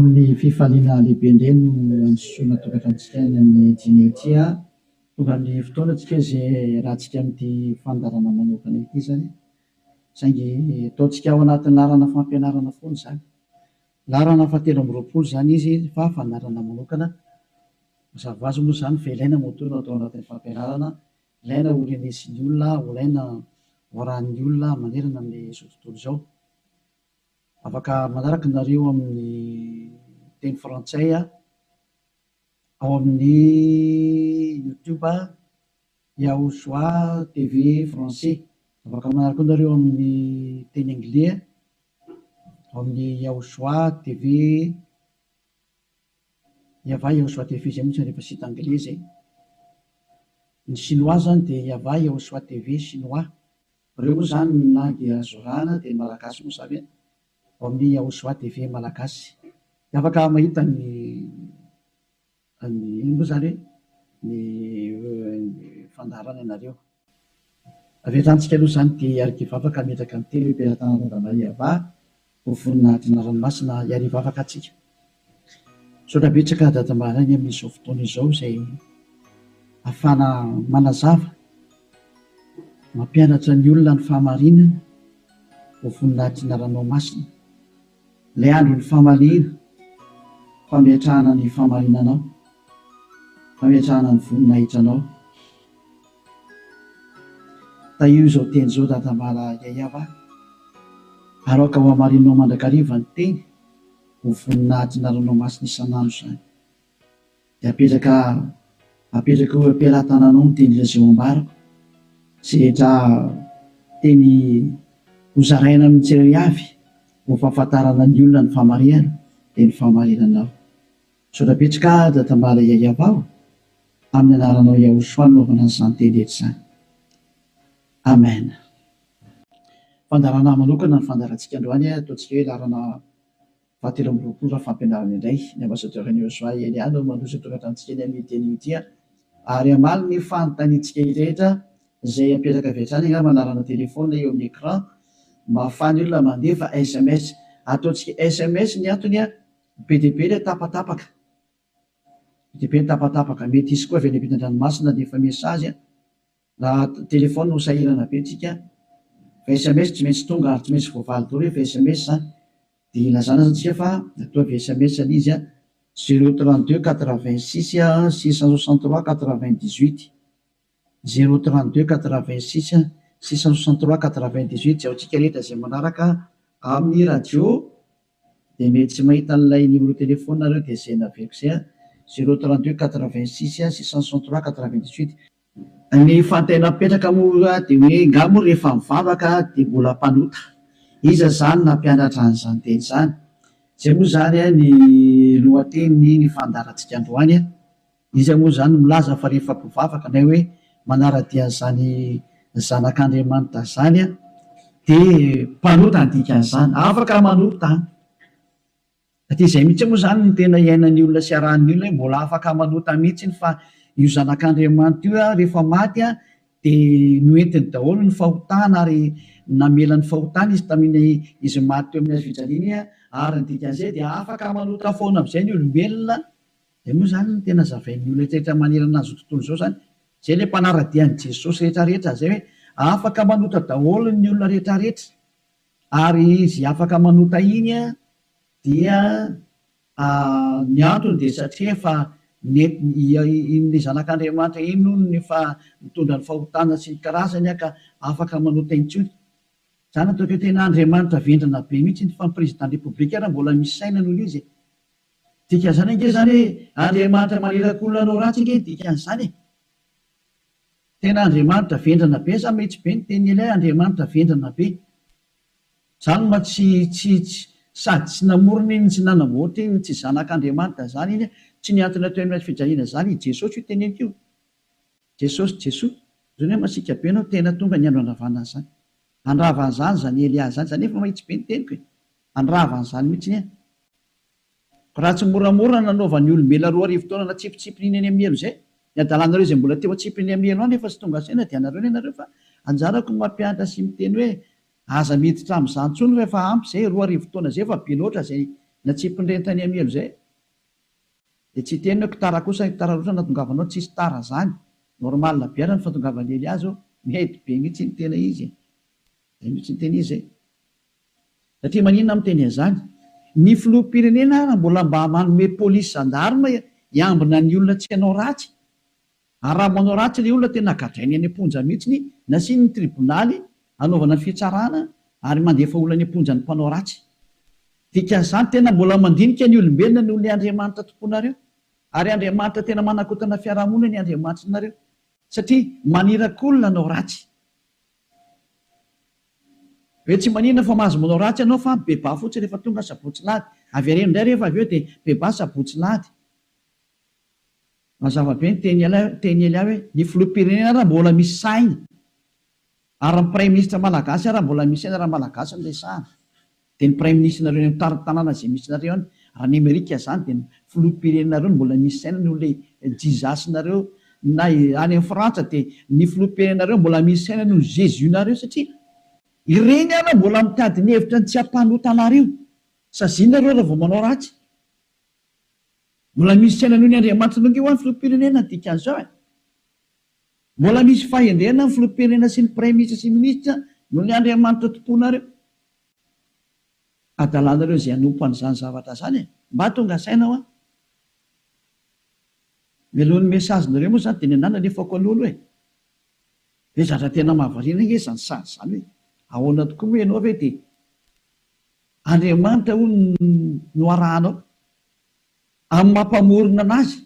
amin'ny fifaliana lehibe indray no ansoana tokatantsika ny amin'ny jinetia tonga amin'ny fotoanantsika izay rahantsika amin'ity fandarana manokana ity zany saingy ataontsika ao anatin'ny larana fampianarana foana zany larana fahatelo amby roapolo zany izy fa fandarana manokana mazava ho azy moa zany fa ilaina motorina atao anatin'ny fampianarana ilaina ho renesin'ny olona ilaina hoarahan'ny olona manerana amin'izao tontolo izao afaka manaraka nareo amin'ny teny frantsay ao amin'ny youtube Yaoshua TV français afaka manaraka nareo amin'ny teny anglais ao amin'ny Yaoshua TV Yava Yaoshua TV zay mihitsy rehefa sita anglais zay ny chinois zany dia Yava Yaoshua TV chinois reo moa zany ny langue azorana dia malagasy moa zany ao amin'ny Yaoshua TV malagasy afaka mahita ny moa zany ny fandarana ianareo avetantsika aloha zany dia arikivavaka metraka amin'ny telo mpiara-tanana Yava ho voninahitra ranomasina iarivavaka atsika saotra betsaka dadamarany amin'izao fotoana izao izay ahafana manazava mampianatra ny olona ny fahamarinana ho voninahitra ranomasina ilay andro ny fahamaliana fametrahana ny fahamarinanao fametrahana ny voninahitranao taio izao teny izao dadamala Yayava aroka ho hamarinanao mandrakariva ny teny ho voninahitra ranomasina isan'andro zany dia apetraka ho ampiara-tananao ny teny izay ambarako sy rehetra teny hozaraina amin'ny tsirairay avy ho fahafantarana ny olona ny fahamarinana dia ny fahamarinanao saotra betsaka dadambala Yayava amin'ny anaranao Yaoshua naovana an'izany teny rehetra zany amen. Fandarana manokana ny fandarantsika androany ataontsika hoe larana fahatelo amby roapolo fampianarana indray ny ambassadeur-n'i Yaoshua Eliana mandroso tokatantsika eny amin'ny teny ity ary amaly ny fanontaniantsika rehetra izay apetraka avy hatrany angamba manarana telefona eo amin'ny écran mba ahafahany olona mandefa SMS ataontsika SMS ny antony be dia be ilay tapatapaka be dia be ny tapatapaka mety isy koa avy any ampitan-dranomasina dia efa mesazy raha telefona no sahirana be tsika fa SMS tsy maintsy tonga ary tsy maintsy voavaly daholo fa SMS zany dia ilazana zatsika fa atao avy SMS izy 032 86 663 98 032 86 663 98 zay aotsika rehetra izay manaraka amin'ny radio dia mety tsy mahita n'ilay numéro telefona nareo dia zay naveko zay 032 86 663 98 ny fantaina mipetraka moa dia hoe ngamo rehefa mivavaka dia mbola mpanota iza zany nampianatra an'izany teny zany zay moa zany ny lohateny ny fandarantsika androany izy moa zany milaza fa rehefa mpivavaka na hoe manara-dia zany zanak'Andriamanitra zany dia mpanota ny dikan'izany afaka manota satria izay mihitsy moa zany ny tena iainan'ny olona sy arahan'ny olona mbola afaka manota mihitsy fa io zanak'Andriamanitra io rehefa maty dia noentiny daholo ny fahotana ary namela ny fahotana izy tamin'ny izy maty teo amin'ny hazofijaliana ary ny dikan'izay dia afaka manota foana amin'izay ny olombelona dia moa zany ny tena zavain'ny olona rehetra manerana azy tontolo izao zany zay ilay mpanara-dian'i Jesosy rehetrarehetra zay hoe afaka manota daholo ny olona rehetrarehetra ary izy afaka manota iny dia ny antony dia satria efa ny zanak'Andriamanitra iny no ny fa mitondra ny fahotana sy ny karazany ka afaka manota intsony zany ataoko hoe tena Andriamanitra vendrana be mihitsy ny fa président république raha mbola misy saina noho izy dikan'izany ange zany Andriamanitra maneraka olona anao ratsy ange dikan'izany tena Andriamanitra vendrana be sa mihitsy be ny teny ilay Andriamanitra vendrana be zany ma tsy sady tsy namorona iny tsy nanamboatra iny tsy zanak'Andriamanitra zany iny tsy niantona teo amin'ny fijaliana zany Jesosy io teneniko io Jesosy zany hoe masika be anao tena tonga ny andro andravana zany andravan'izany zany Elia zany zany efa mahitsy be ny teniko andravan'izany mihitsy raha tsy moramora nanaovan'ny olombelona 2 arivo taona na tsipitsipinyny eny amielo zay ny adalanareo zay mbola teo atsipiny amielo any efa sy tonga saina dia anareo ny anareo fa anjarako ny mampianatra sy miteny hoe aza miditra amin'izany ntsony rehefa ampy zay 2 arivo taona zay fa be loatra zay na tsy mpindrentany amielo zay de tsy tenao tara kosa tara roatra natongavanao tsisy tara zany normal biara ny fatongavany azy mety be mihitsy ny tena izy mihitsy ny tena izy satria maninona miteny an'izany ny filoham-pirenena raha mbola mba manome polisy zandarma iambina ny olona tsy hanao ratsy ary raha manao ratsy le olona tena gadrainy any amponja mihitsy nasiny ny tribonaly anaovana ny fitsarana ary mandefa olona any amponja ny mpanao ratsy dikan'izany tena mbola mandinika ny olombelona ny olona Andriamanitra tomponareo ary Andriamanitra tena manakotana fiarahamonina ny Andriamanitra nareo satria manirakolona anao ratsy hoe tsy manina fa mahazo manao ratsy ianao fa beba fotsy rehefa tonga sabotsy lady avy areno indray rehefa avy eo dia beba sabotsy lady mazava be ny teny ely ahy hoe ny filoham-pirenena raha mbola misy saina ary ny prime ministre malagasy raha mbola misy saina raha malagasy ny resahana dia ny prime ministre nareo ny taritanàna izay misy nareo any raha ny Amerika zany dia ny filoham-pirenenareo ny mbola misy saina no le jizasy nareo na any amin'ny Frantsa dia ny filoham-pirenenareo mbola misy saina no Jésus nareo satria ireny ana mbola mitady ny hevitra ny tsy hampanotanario sazinareo raha vao manao ratsy mbola misy saina noho ny Andriamanitra nonge ho any filoham-pirenena dikan'izao mbola misy fahendrena ny filoham-pirenena sy ny prime ministre sy ministra noho ny Andriamanitra tomponareo adalanareo izay hanompo an'izany zavatra zany mba tonga saina ho melohan'ny mesazinareo moa zany dia ny anana nefako an'olo hoe zatra tena mahavariana nge zany sady zany hoe ahoana tokoa moa ianao ve dia Andriamanitra ho no arahanao amin'ny mampamorona anazy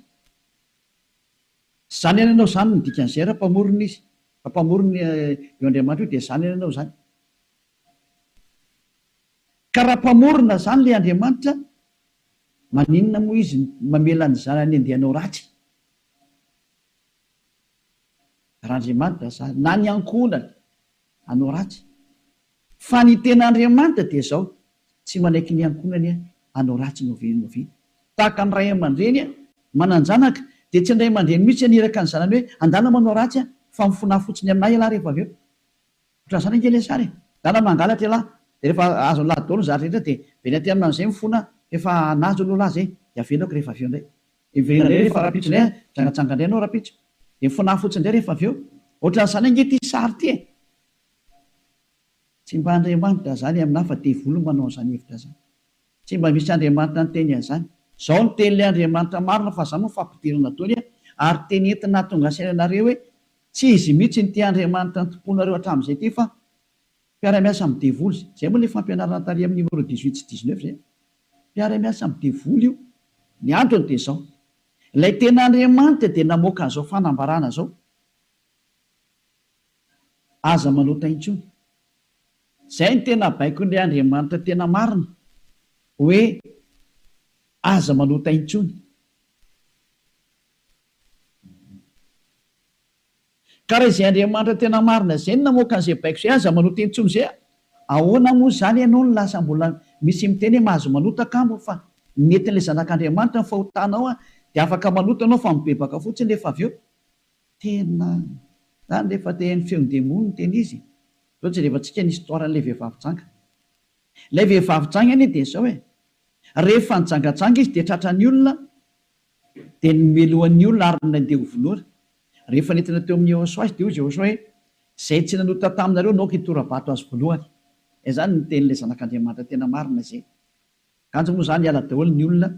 zany ianao zany ny dikan'izay raha mpamorona izy mpamorona eo Andriamanitra io dia zany ianao zany ka raha mpamorona zany le Andriamanitra maninona moa izy mamela ny zanany andehanao ratsy raha Andriamanitra zany na ny ankonany anao ratsy fa ny tena Andriamanitra dia zao tsy manaiky ny ankonany anao ratsy novi tahaka ny ray aman-dreny mananjanaka dia tsy indray aman-dreny mihitsy aniraka ny zanany hoe andana manao ratsy fa mifona fotsiny aminay ialahy rehefa avy eo ohatran' izany angely sary dana mangalatra ialahy dia rehefa azo lahy daolo zatra rehetra dia veny aty amin'izay mifona efa nazo lolahy zay dia avelako rehefa avy eo indray iverina indray rehefa rapitso indray jangatsanga indray anao rapitso dia mifona fotsiny indray rehefa avy eo ohatran'izany ange ty sary ty tsy mba Andriamanitra zany aminahy fa devolo manao an'izany hevitra zany tsy mba misy Andriamanitra ny teny an'izany zao ny tenyle Andriamanitra marina fa zany moa fampidirana daoly ary teny entina tonga sainanareo hoe tsy izy mihitsy ny ty Andriamanitra ny tomponareo hatramin'izay ty fa mpiara-miasa amin'ny devoly zay moa le fampianarana tary amin'ny numéro 18 sy 19 zay mpiara-miasa amin'ny devoly io ny androny dia zao ilay tena Andriamanitra dia namoaka an'izao fanambarana zao aza manota intsony zay ny tena baiko n'ilay Andriamanitra tena marina hoe aza manota intsony ka raha izay Andriamanitra tena marina zay ny namoaka an'izay baiko zay aza manota intsony zay ahoana moa zany ianao ny lasa mbola misy miteny hoe mahazo manota kambo fa netin'ilay zanak'Andriamanitra ny fahotanao dia afaka manota anao fa mibebaka fotsiny rehefa avy eo tena zany rehefa tehan'ny feon-demony ny teny izy zao tsy rehefa tsika ny histoiran'ilay vehivavy janga ilay vehivavy janga anie dia zao rehefa nijangatsanga izy dia tratra ny olona dia nomelohan'ny olona ary nandeha hovolora rehefa nentina teo amin'ny Jehosoa azy dia hoy Jehosoa hoe zay tsy nanota taminareo naoka hitorabato azy voalohany zany ny tenyilay zanak'Andriamanitra tena marina zay kanjo moa zany hiala daholo ny olona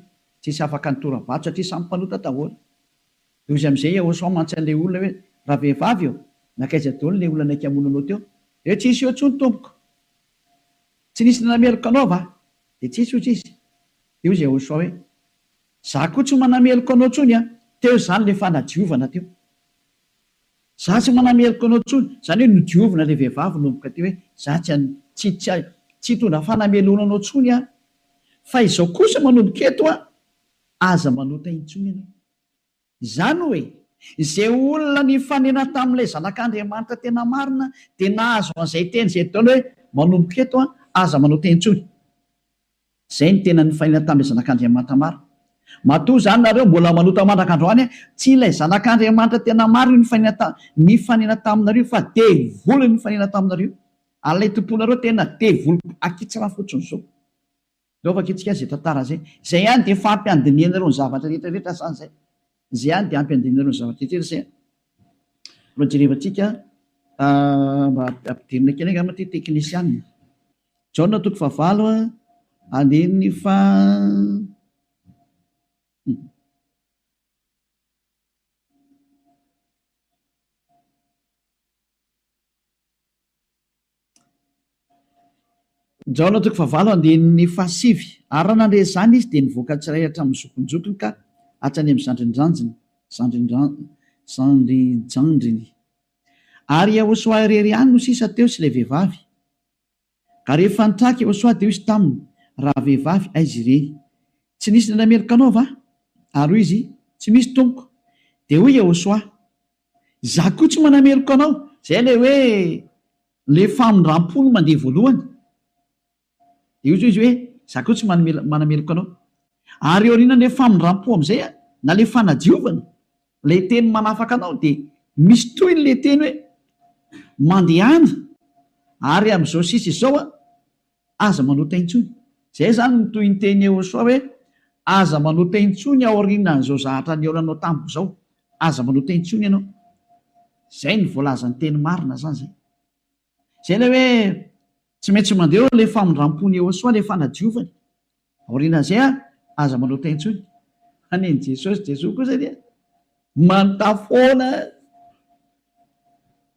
tsisy afaka nitorabato satria samy mpanota daholo dia izy amin'izay Jehosoa mantsan'ilay olona hoe raha vehivavy eo nakaiza daholo ilay olona naiky hamonanao teo dia tsisy eo ntsony tompoko tsy nisy nanameloka anao va dia tsisy io tsisy dia hoy Jehosoa hoe za koa tsy manameloka anao ntsony teo zany le fanadiovana teo za tsy manameloka anao ntsony zany hoe nodiovina ilay vehivavy nomboka teo hoe za tsy tondra fanamelona anao ntsony fa izao kosa manomboka eto aza manota intsony ianao izany hoe izay olona ny fanena tamin'ilay zanak'Andriamanitra tena marina dia nahazo an'izay teny izay taona hoe manomboka eto aza manota intsony zay ny tena ny fanena tamin'ilay zanak'Andriamanitra marina matoa zany nareo mbola manota mandrak'androany tsy ilay zanak'Andriamanitra tena marina ny fanena taminareo fa devoly ny fanena taminareo alay tomponareo tena devoly akitsira fotsiny zao Lovaka itsika zay tantara zay. Zay ihany dia fampiandiniana ireo ny zavatra rehetrarehetra zany zay. Zay ihany dia ampiandiniana ireo ny zavatra rehetrarehetra zay. Mba jerevantsika mba ampidirina kely angamba ty teknisianina. Jaona 9 andiny fa Jaona 9 andiny fa 7 ary raha nandre zany izy dia nivoaka tsiray hatramin'ny zokonjokony ka hatrany amin'ny zandrinjandriny ary Yahosoa irery ihany no sisa teo sy ilay vehivavy ka rehefa nitraka Yahosoa dia izy taminy raha vehivavy aizy ireny tsy nisy nanameloko anao va ary hoy izy tsy misy tompoko dia hoy Yahosoa za koa tsy manameloko anao zay le hoe le famindram-pony mandeha voalohany dia izy hoe za koa tsy manameloko anao ary eo aoriana le famindram-po amin'izay na le fanadiovana le teny manafaka anao dia misy toy le teny hoe mandehana ary amin'izao sisa izao aza manota intsony zay zany no toy ny teny Yahosoa hoe aza manota intsony ao aorianan'izao zahatra ny eolanao tamiko zao aza manota intsony ianao zay ny voalazany teny marina zany zay zay le hoe tsy maintsy mandeha le famindram-pony Yahosoa le fanadiovany aorianan'izay aza manota intsony aneny Jesosy kosa dia manotafoana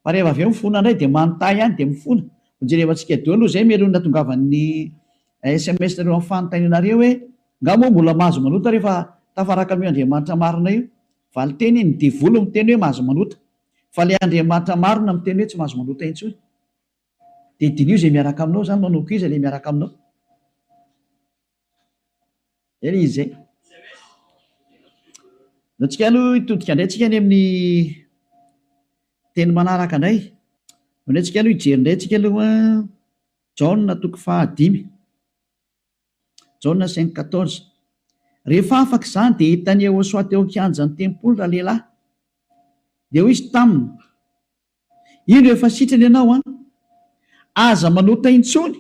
fa rehefa avy eo mifona indray dia manontay ihany dia mifona jerevantsika deo aloha zay melony natongavan'ny SMS nareo amin'ny fanontanianareo hoe ngamo mbola mahazo manota rehefa tafaraka amin'io Andriamanitra marina io valy teny ny devolo miteny hoe mahazo manota fa le Andriamanitra marina miteny hoe tsy mahazo manota intsony dia dinio zay miaraka aminao zany manao koiza le miaraka aminao ele izy zay natsika aloha hitodika indray tsika any amin'ny teny manaraka indray ndray tsika aloha hijery indray tsika aloha Jaona 5 Jaona 5:14 rehefa afaka izany dia hitany Yahosoa teo an-kianjan'ny tempoly raha lehilahy dia hoy izy taminy ino efa sitrany ianao aza manota intsony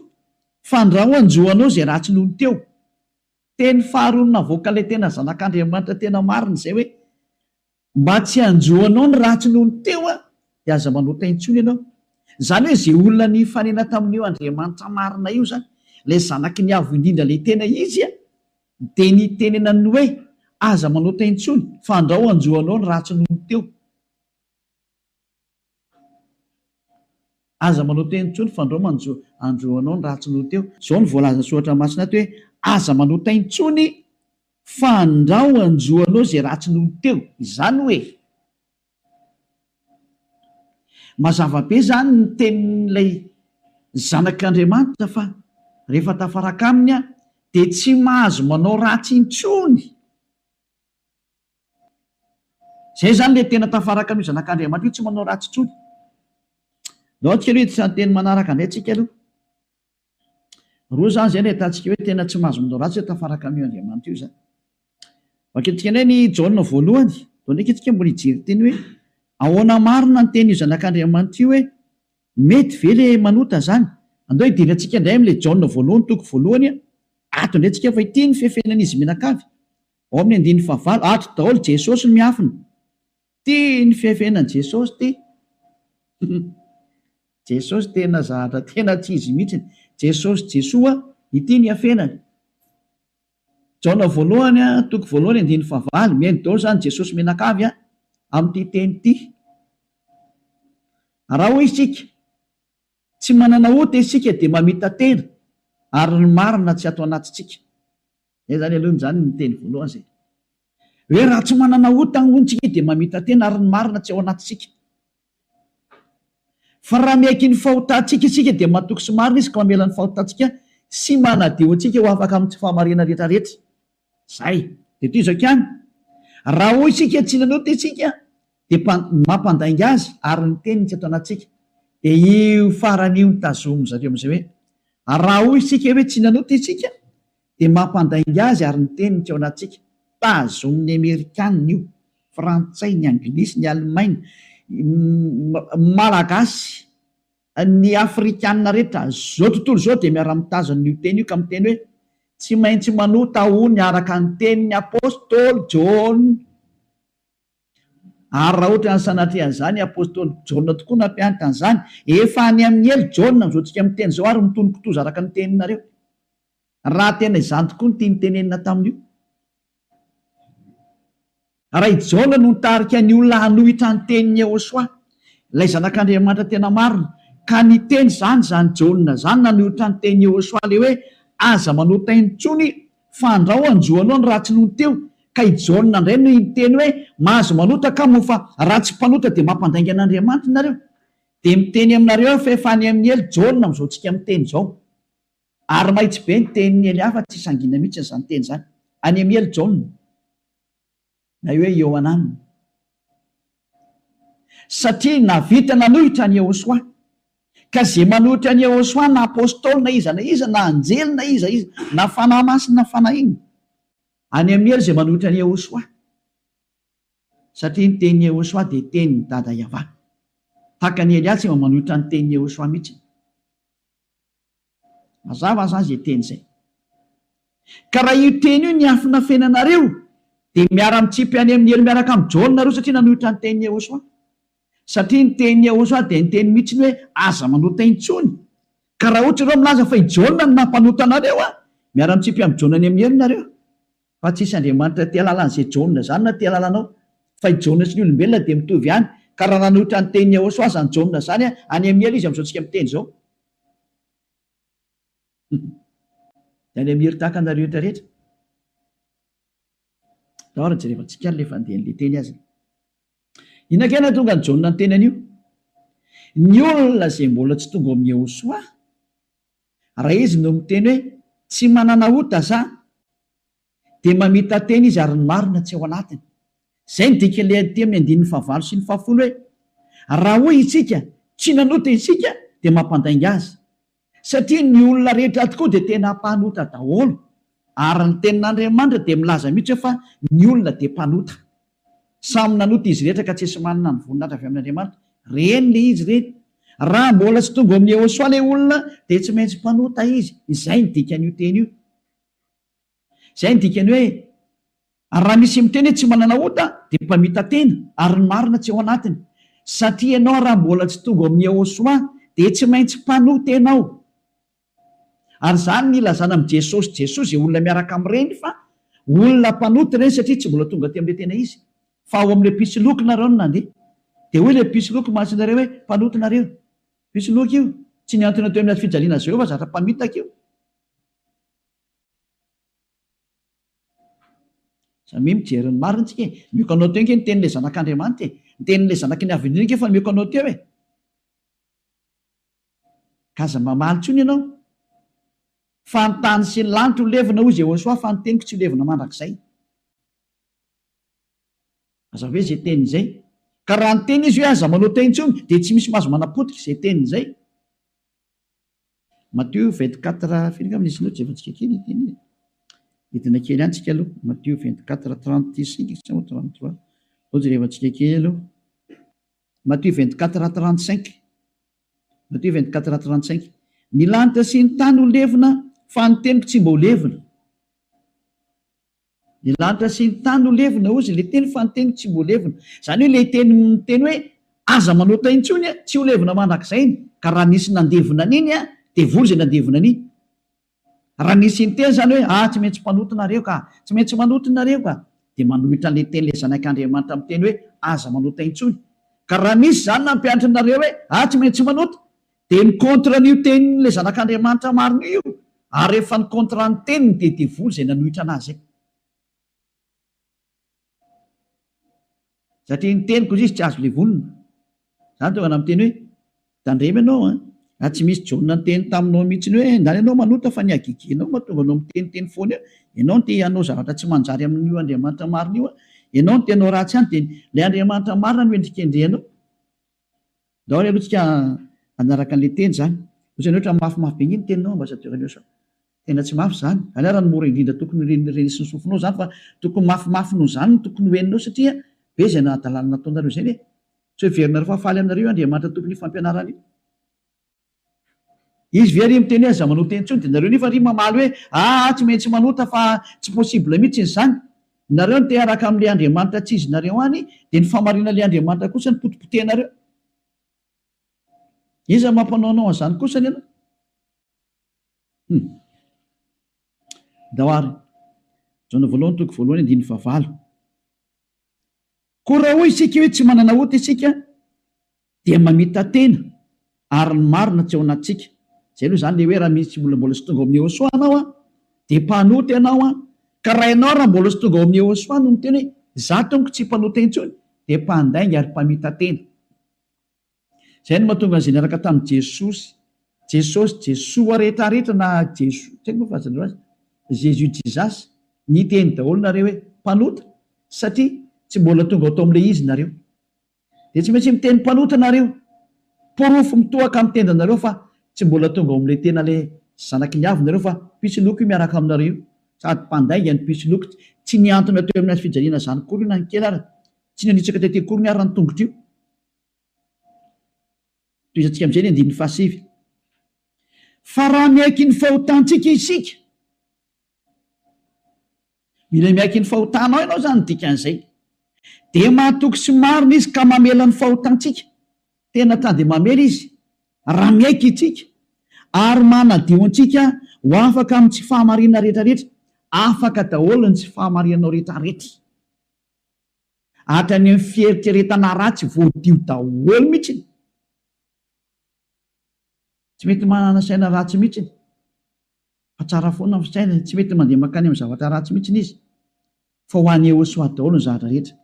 fa ndrao anjoanao zay ratsy nohony teo teny faharoa navoaka ilay tena zanak'Andriamanitra tena marina izay hoe mba tsy anjoanao ny ratsy nohony teo dia aza manota intsony ianao zany hoe zay olona ny fanena tamin'io Andriamanitra marina io zany lay zanaky ny avo indrindra le tena izy dia ny tenenany hoe aza manota intsony fa ndrao anjoanao ny ratsy nohony teo aza manota intsony fa ndrao anjoanao ny ratsy nohony teo zao ny voalaza soatra masina ty hoe aza manota intsony fa ndrao anjoanao zay ratsy nohony teo izany hoe mazava be zany ny tenin'ilay zanak'Andriamanitra fa rehefa tafaraka aminy dia tsy mahazo manao ratsy intsony zay zany le tena tafaraka amin'io zanak'Andriamanitra io tsy manao ratsy intsony nao tsika aloha itsan'ny teny manaraka indray tsika aloha roa zany zay ny ahitantsika hoe tena tsy mahazo manao ratsy hoe tafaraka amin'io Andriamanitra io zany vakentsika indray ny Jaona voalohany dao ndraiky itsika mbola hijery teny hoe ahoana marina ny teny io zanak'Andriamanitra io hoe mety ve le manota zany andao hidirantsika indray amin'ilay Jaona voalohany 1 ato indray tsika fa ity ny fiafenan'izy mianakavy ao amin'ny 9 ato daholo Jesosy no miafina ty ny fiafenan'i Jesosy ty Jesosy tena zahatra tena tsy izy mihitsy Jesosy Jesoa ity ny afenany Jaona voalohany 1 mihaino daholo zany Jesosy mianakavy amin'ity teny ity raha hoy isika tsy manana ota isika dia mamita tena ary ny marina tsy ato anatintsika zay zany aloha zany ny teny voalohany zay hoe raha tsy manana ota ontsika dia mamita tena ary ny marina tsy ao anatintsika fa raha miaiky ny fahotantsika isika dia matoky sy marina izy ka mamela ny fahotantsika sy manadio antsika ho afaka amin'ny tsy fahamarina rehetrarehetra zay dia toy izao ihany raha hoy isika tsy nanota isika dia mampandainga azy ary ny teniny tsy ato anatsika dia io faran'io ny tazomy zareo amin'izay hoe raha hoy isika hoe tsy nanota isika dia mampandainga azy ary ny teniny tsy ao anatsika tazomin'ny Amerikanina io frantsay ny anglisy ny alemaina malagasy ny afrikanina rehetra zao tontolo zao dia miara-mitazana io teny io ka miteny hoe tsy maintsy manota ony araka ny tenin'ny apôstôly Jona. Ary raha ohatra ny sanatrehan'izany apôstôly Jona tokoa nampianatra an'izany, efa any amin'ny elo Jona mizoatsika miteny zao ary mitonokitoza araka ny teninareo. Raha tena izany tokoa ny tiany tenenina tamin'io. Raha i Jona no nitarika ny olona hanohitra ny tenin'ny Jehosoa, ilay zanak'Andriamanitra tena marina, ka ny teny zany Jona zany nanohitra ny tenin'ny Jehosoa le hoe aza manota intsony fa andrao anjoanao ny ratsy noho teo. Ka i Jona indray no miteny hoe mahazo manota ka mo fa ratsy mpanota dia mampandainga an'Andriamanitra nareo. Dia miteny aminareo fa efa any amin'ny elo Jona mizoatsika miteny zao. Ary mahitsy be ny tenin'ny Eliafa tsy sangina mihitsy izany teny zany. Any amin'ny elo Jona na hoe eo anaminy. Satria navita nanohitra ny Jehosoa. Ka zay manohitra ny Jehosoa na apôstôly na iza na anjely na iza na fanahy masina na fanahy iny, any amin'ny elo zay manohitra ny Jehosoa. Satria ny tenin'ny Jehosoa dia tenin'ny dada Yahva. Tahaka ny Elia tsy manohitra ny tenin'ny Jehosoa mihitsy. Mazava zany zay teny zay. Ka raha io teny io ny afina fenanareo dia miara-mitsipy any amin'ny elo miaraka amin'ny Jona nareo satria nanohitra ny tenin'ny Jehosoa. Satria ny tenin'ny Jehosoa dia ny teny mihitsy hoe aza manota intsony. Ka raha ohatra ireo milaza fa i Jona no nampanota anareo, miara-mitsipy amin'ny Jona any amin'ny elo nareo. Fa tsisy Andriamanitra tia lalan'izay Jona zany na tia lalanao. Fa i Jona sy ny olombelona dia mitovy ihany. Ka raha nanohitra ny tenin'ny Jehosoa zany Jona zany any amin'ny elo izy amin'izao tsika miteny zao. Any amin'ny elo tahaka anareo rehetra rehetra. Dahoara jerevantsika ny le fandehan'le teny azy. Inakena tonga ny Jona ny teny an'io? Ny olona izay mbola tsy tonga amin'ny Jehosoa, raha izy no miteny hoe tsy manana ota za, dia mamita teny izy ary ny marina tsy ao anatiny. Izay ny dika ilay aty amin'ny 9:9 sy 10 hoe raha hoy isika tsy nanota isika dia mampandainga azy. Satria ny olona rehetra tokoa dia tena mpanota daholo. Ary ny tenin'Andriamanitra dia milaza mihitsy hoe fa ny olona dia mpanota. Samy nanota izy rehetra ka tsy esy manana ny voninahitra avy amin'Andriamanitra. Reny le izy reny. Raha mbola tsy tonga amin'ny Jehosoa ilay olona dia tsy maintsy mpanota izy. Izay ny dikan'io teny io. Izay ny dikany hoe raha misy miteny hoe tsy manana ota dia mpamita tena ary ny marina tsy ao anatiny. Satria ianao raha mbola tsy tonga amin'ny Jehosoa dia tsy maintsy mpanota ianao. Ary zany ny ilazana amin'ny Jesosy izay olona miaraka amin'ireny fa olona mpanota ireny satria tsy mbola tonga aty amin'ilay tena izy. Fa ao amin'ilay pisoloky nareo no nandeha. Dia hoe ilay pisoloky mahatsinareo hoe mpanota nareo. Pisoloky io tsy niantona teo amin'ny fijaliana Jehova zatra mpamitaka io. Samy mijery ny marina tsika. Mioka anao teo ny tenin'ilay zanak'Andriamanitra. Ny tenin'ilay zanaky ny avindrina fa mioka anao teo e. Kaza mamaly tsony ianao. Fa ny tany sy ny lanitra ho levina hoy Jehosoa fa ny teniko tsy ho levina mandrakizay. Aza hoe izay teny izay. Ka raha ny teny izy hoe aza manota intsony dia tsy misy mahazo manapotika izay teny izay. Matthieu 24 firinga amin'ny isinao jevantsika kely teny. Hitina kely ihany tsika aloha. Matthieu 24:35 sa 33. Ao jerevantsika kely aloha. Matthieu 24:35. Matthieu 24:35. Ny lanitra sy ny tany ho levina fa ny teniko tsy mba ho levina. Ny lanitra sy ny tany ho levina ozy ilay teny fa ny teniko tsy mba ho levina. Izany hoe ilay teny hoe aza manota intsony tsy ho levina mandrakizay. Ka raha nisy nandevina an'iny dia vory izay nandevina an'iny. Raha nisy ny teny zany hoe tsy maintsy mpanota nareo ka, tsy maintsy manota nareo ka, dia manohitra an'ilay teny ilay zanak'Andriamanitra amin'ny teny hoe aza manota intsony. Ka raha misy zany nampianatra nareo hoe tsy maintsy manota, dia ny kontra n'io tenin'ilay zanak'Andriamanitra marina io. Ary rehefa ny kontra ny teniny dia devoly izay nanohitra anazy. Satria ny teniko izy tsy azo levolina. Zany tonga amin'ny teny hoe tandremy ianao tsy misy Jona ny teny taminao mihitsy ny hoe ndany ianao manota fa ny agigianao mahatonga anao miteniteny foana eo. Ianao no te hanao zavatra tsy manjary amin'io Andriamanitra marina io. Ianao no te hanao ratsy ihany dia ilay Andriamanitra marina no endrikendrehanao. Daholo aloha tsika anaraka an'ilay teny zany. Ohatrany ohatra mafimafy be ny teninao ambassadeur Eliosa. Tena tsy mafy zany. Any raha ny mora indrindra tokony renisy sofinao zany fa tokony mafimafy noho zany no tokony hoeninao satria be izay nahadalana nataonareo izay hoe tsy ho heverinareo fa faly aminareo Andriamanitra tokony fampianarana io. izy very miteny aza manota intsony de nareo nefa ry mamaly hoe tsy maintsy manota fa tsy possible mihitsy ny zany nareo ny te araka am'le andriamanitra tsy izy nareo any de ny famarina le andriamanitra kosa ny potipotenareo iza mampanaonao an'izany kosany ianao daoary jona voalohany toko voalohany andiny favalo ko raha hoy isika hoe tsy manana ota isika dia mamita tena ary ny marina tsy ao anatsika zay aloha zany le hoe raha misy mbola sy tonga ao amin'ny Ehosoa anao de mpanota ianao ka raha ianao raha mbola sy tonga ao amin'ny Ehosoa no miteny hoe za tompoko tsy mpanota intsony de mpandainga ary mpamita tena zay no mahatonga an'izay niaraka tamin'i Jesoa rehetrarehetra na Jésus Jesus niteny daholo nareo hoe mpanota satria tsy mbola tonga atao am'le izy nareo de tsy maintsy miteny mpanota nareo porofo mitohaka amin'ny tenda nareo fa tsy mbola tonga ao am'le tena le zanaky ny avy nareo fa pisiloko io miaraka aminareo sady mpandainga ny pisiloko tsy niantona teo amin'ny azy fijaliana zany kory io na ny kely ara tsy nanitsaka tete kory ny ara ny tongotro io toizatsika am'izay ny andin'ny fahasivy fa raha miaiky ny fahotantsika isika mila miaiky ny fahotanao ianao zany dikan'izay de mahatoky sy marina izy ka mamela ny fahotantsika tena tany de mamela izy raha miaiky itsika ary manadio antsika ho afaka amin'ny tsy fahamarina rehetrarehetra afaka daholo ny tsy fahamarinanao rehetrarehetra hatrany amin'ny fieritreretana ratsy voadio daholo mihitsiny tsy mety manana saina ratsy mihitsiny fa tsara foana ny saina tsy mety mandeha makany amin'ny zavatra ratsy mihitsiny izy fa ho an'ny Ehosoa daholo ny zavatra rehetra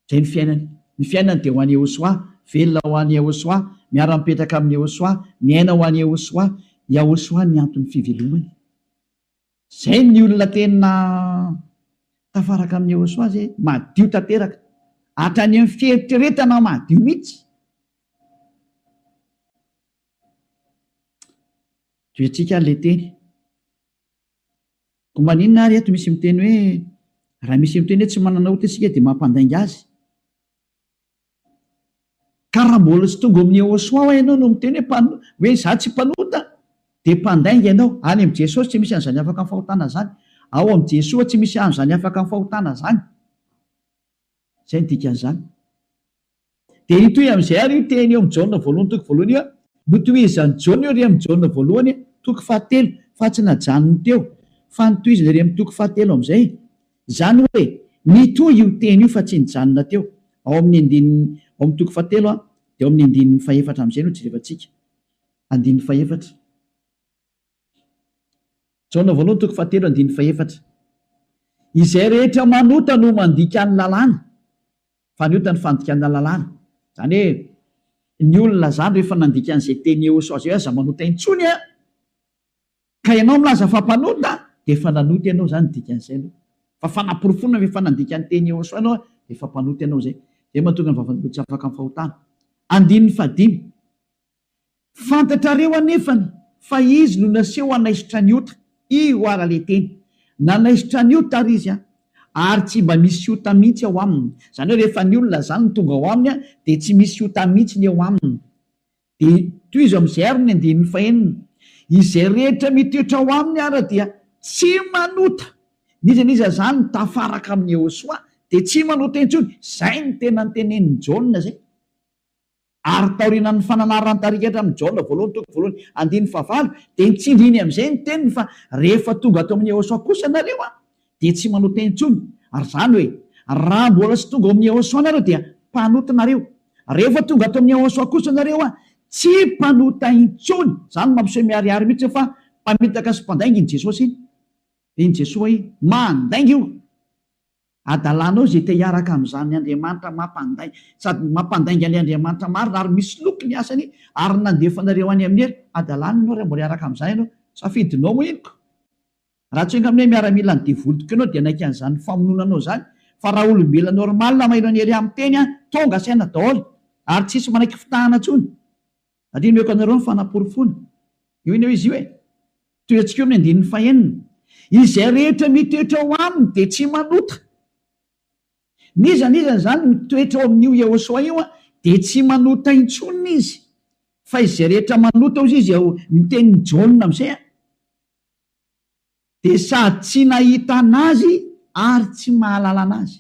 zay ny fiainany de ho an'ny Ehosoa velona ho an'ny Ehosoa miara-mipetraka amin'ny Ehosoa miaina ho an'ny Ehosoa Ehosoa ny antony fivelomany zay ny olona tena tafaraka amin'ny Ehosoa zay madio tanteraka hatrany amin'ny fieritreretana madio mihitsy toetsika le teny ko maninona ary eto misy miteny hoe raha misy miteny hoe tsy manana ota isika de mampandainga azy ka raha mbola sy tonga amin'ny Ehosoa ho ianao no miteny hoe za tsy mpanota de mpandainga ianao any am' Jesosy tsy misy an'izany afaka amin'ny fahotana zany ao am' Jesoa tsy misy an'izany afaka amin'ny fahotana zany zay ny dikan'izany de itoy am'izay ary io teny eo am' Jaona voalohany toko voalohany io notoizany Jaona io ry am' Jaona voalohany toko fahatelo fa tsy najanony teo fa nitoizany ry am' toko fahatelo am'izay zany hoe nitoy io teny io fa tsy nijanona teo ao amin'ny andininy ao amin'ny toko fahatelo de ao amin'ny andininy fahefatra am'izay no jerevantsika andininy fahefatra Jaona voalohany toko fahatelo andininy fahefatra izay rehetra manota no mandika ny lalàna fa ny ota ny fandikana lalàna zany hoe ny olona zany rehefa nandika an'izay teny Ehosoa zay aza manota intsony ka ianao milaza fa mpanota de efa nanota ianao zany dikan'izay aloha fa fanaporofonina rehefa nandika ny teny Ehosoa ianao de efa mpanota ianao zay zay mahatonga ny vavany tsy afaka amin'ny fahotana andininy fadimy fantatrareo anefany fa izy no naseho anaisitra ny ota io ara le teny nanaisitra ny ota ary izy ary tsy mba misy ota mihitsy ao aminy zany hoe rehefa ny olona zany ny tonga ao aminy de tsy misy ota mihitsy ny ao aminy de toy izy am'izay ary ny andininy fahenina izay rehetra mitoetra ao aminy ara dia tsy manota nizaniza zany tafaraka amin'ny Ehosoa de tsy manota intsony zay ny tena ny tenen'ny Jaona zay ary taorina ny fananarany tarikatra amin'ny Jaona voalohany toko voalohany andininy fahavalo de nitsindriny am'izay ny teniny fa rehefa tonga ato amin'ny Ehosoa kosa nareo de tsy manota intsony ary zany hoe raha mbola sy tonga ao amin'ny Ehosoa nareo dia mpanota nareo rehefa tonga ato amin'ny Ehosoa kosa nareo tsy mpanota intsony zany mampiseho miariary mihitsy fa mpamitaka sy mpandainga iny Jesosy iny iny Jesoa iny mandainga io adalanao zay te hiaraka am'izany Andriamanitra mampandainga sady mampandainga ny Andriamanitra marina ary misy loko ny asany ary nandefanareo any amin'ny hery adalananao raha mbola hiaraka am'izany ianao safidinao moa inoko raha tsy oenga amin'nay miaramila ny devolotoko ianao dia naika an'izany famononanao zany fa raha olombelona normal maheno any ery amin'ny teny tonga saina daholo ary tsisy manaiky fitahana tsony adiny meko anareo ny fanaporofona io iny eo izy io hoe toetsika eo amin'ny andininy fahenina izay rehetra mitoetra ao aminy de tsy manota nizany zany mitoetra ao amin'io Ehosoa io de tsy manota intsony izy fa izay rehetra manota ozy izy ao miteniny jaona am'izay de sady tsy nahita anazy ary tsy mahalala anazy.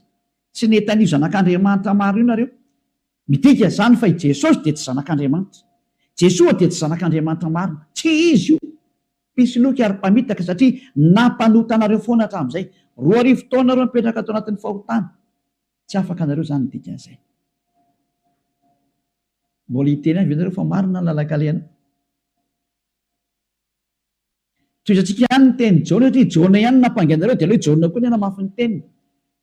Tsy netan'io zanak'Andriamanitra maro io nareo midika zany fa i Jesosy de tsy zanak'Andriamanitra, Jesoa de tsy zanak'Andriamanitra marina, tsy izy io. Mpisoloky ary mpamitaka satria nampanota anareo foana hatramin'izay. 2 taona reo mipetraka ato anatin'ny fahotana, tsy afaka anareo zany midika an'izay. Mbola hiteny any venareo fa marina ny lalakaleana. Toizatsika ihany ny teny Jaona satria Jaona ihany nampangainareo de aloha Jaona koa ny namafy ny teniny.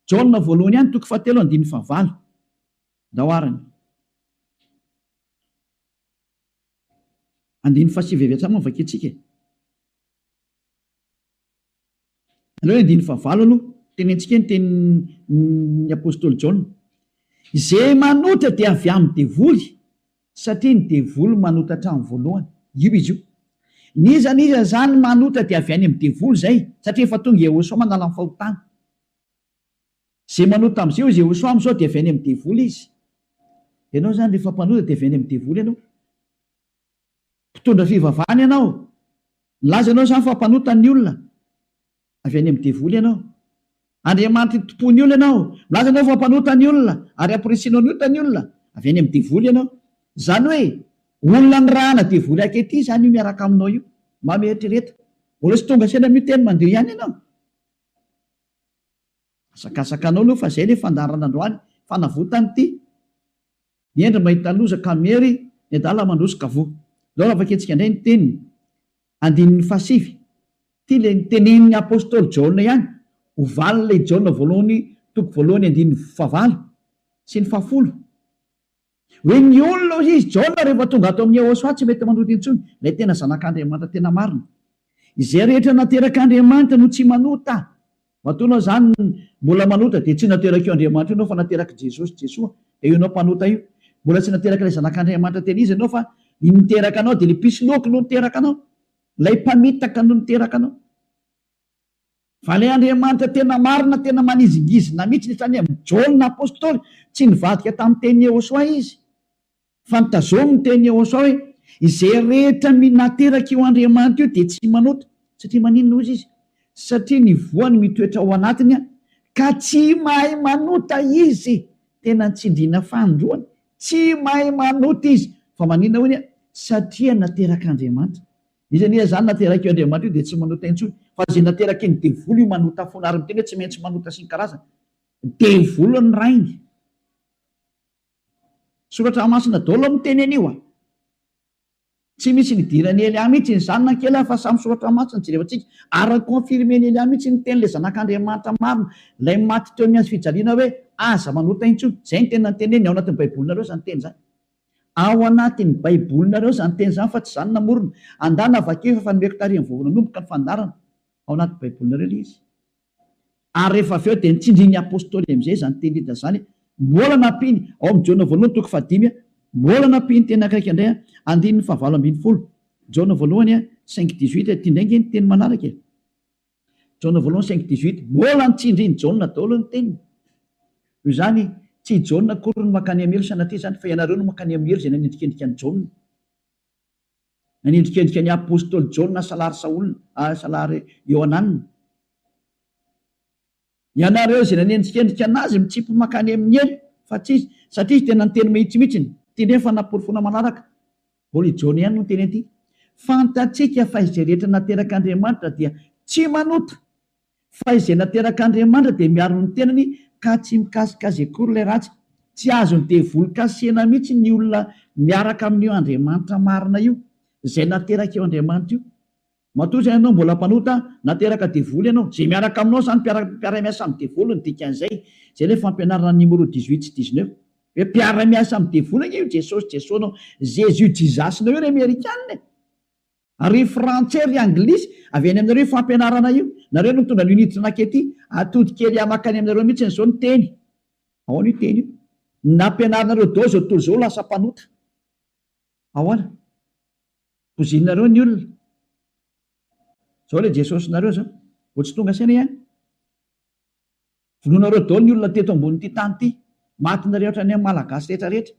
Jaona voalohany ihany 7:9 daoarany 9:7 hatramy vakitsika. Aloha 9:9 aloha tenentsika ny tenin'ny apôstôly Jaona. Izay manota dia avy amin'ny devoly satria ny devoly manota hatramin'ny voalohany. Io izy io. Niza zany manota dia avy any amin'ny devoly zay satria efa tonga Jehosoa manala amin'ny fahotana. Zay manota am'izay io Jehosoa am'izao dia avy any amin'ny devoly izy. Ianao zany rehefa mpanota dia avy any amin'ny devoly ianao. Mpitondra fivavahana ianao. Laza ianao zany fa mpanota ny olona. Avy any amin'ny devoly ianao. Andriamanitra tompony olona ianao. Laza ianao fa mpanota ny olona ary ampiresinao ny ota ny olona. Avy any amin'ny devoly ianao. Zany hoe olona ny rahana devoly akety zany io miaraka aminao io. Mametrereta. Mbola tsy tonga sena miteny mandeha ihany ianao. Asakasakanao aloha fa zay le fandarana androany fanavotany ity. Niendra mahita loza kamery ny adala mandroso kavo. Zao avaketsika indray ny teniny 9:7. Ty le nitenenin'ny apôstôly Jaona ihany. Ovalina le Jaona voalohany 9:9 sy ny 10. Hoe ny olona izy Jaona rehefa tonga ato amin'ny Jehosoa tsy mety manota intsony. Ilay tena zanak'Andriamanitra tena marina. Izay rehetra naterak'Andriamanitra no tsy manota. Matonao zany mbola manota de tsy nateraka io Andriamanitra ianao fa nateraka Jesosy Jesoa. De io anao mpanota io. Mbola tsy nateraka ilay zanak'Andriamanitra tena izy ianao fa niteraka anao de le pisoloky no niteraka anao. Lay mpamitaka no niteraka anao. Fa ilay Andriamanitra tena marina tena manizingizina mihitsy netrany amin'ny Jaona apôstôly tsy nivadika tamin'ny teny Jehosoa izy. Fa nitazomy ny teny Jehosoa hoe izay rehetra nateraka io Andriamanitra io de tsy manota satria maninona izy satria ny voany mitoetra ao anatiny ka tsy mahay manota izy. Tena nitsindriana fandroany tsy mahay manota izy fa maninona hoy satria nateraka Andriamanitra. Izy zany nateraka io Andriamanitra io de tsy manota intsony fa zay nateraka iny devoly io manota foana ary miteny hoe tsy maintsy manota sy ny karazana. Devoly ny rainy. Soratra masina daholo miteny anio tsy misy nidirany Elia mihitsy ny zanona kely fa samy soratra masina jerevantsika ary confirmeny Elia mihitsy ny teny le zanak'Andriamanitra marina lay maty teo amin'ny azy fijaliana hoe aza manota intsony. Zay ny tena teneny ao anatin'ny baibolinareo zany teny zany. Ao anatin'ny baibolinareo zany teny zany fa tsy zany namorona. Andana vakeo fa nomeko tarihan'ny voavonanomboka ny fandarana. Ao anatin'ny baibolinareo le izy. Ary rehefa avy eo de nitsindrin'ny apôstôly am'izay zany teny hita zany. Mbola nampiny ao amin'ny Jaona voalohany 5:5 mbola nampiny teny akaiky indray 9:9 Jaona voalohany 5:18 ty indraingy ny teny manaraka. Jaona voalohany 5:18 mbola nitsindriny Jaona daholo ny teniny. Io zany tsy Jaona akory no makany amelo sanatria zany fa ianareo no makany amelo zay nanendrikendrika ny Jaona. Nanendrikendrika ny apôstôly Jaona salary Saolina salary Ioanana. Ianareo zay nanendrikendrika anazy mitsipy makany amin'ny elo fa tsy satria tena ny teny mihitsimihitsiny teny fa naporofona manaraka. Mbola Jaona ihany no teny aty. Fantatsika fa izay rehetra nateraka Andriamanitra dia tsy manota. Fa izay nateraka Andriamanitra dia miaro ny tenany ka tsy mikasikazy akory ilay ratsy. Tsy azony devoly kasihana mihitsy ny olona miaraka amin'io Andriamanitra marina io izay nateraka io Andriamanitra io. Matoa zay ianao mbola mpanota nateraka devoly ianao zay miaraka aminao zany mpiara-miasa amin'ny devoly ny dikan'izay. Zay le fampianarana numéro 18 sy 19 hoe mpiara-miasa amin'ny devoly io Jesosy Jesonao Jésus jizasinao io ry Amerikanina. Ary frantsay ry anglisy avy any aminareo fampianarana io. Nareo no mitondra l'unité nakety atody kely amakany aminareo mihitsy n'izao ny teny. Ahoana io teny io? Nampianarana dao zao tontolo zao lasa mpanota. Ahoana? Pozinareo ny olona. Zao le Jesosy nareo zao. Vao tsy tonga saina ihany. Vonoanareo dao ny olona teto ambony ity tany ity. Matinareo hatrany amin'ny malagasy rehetra rehetra.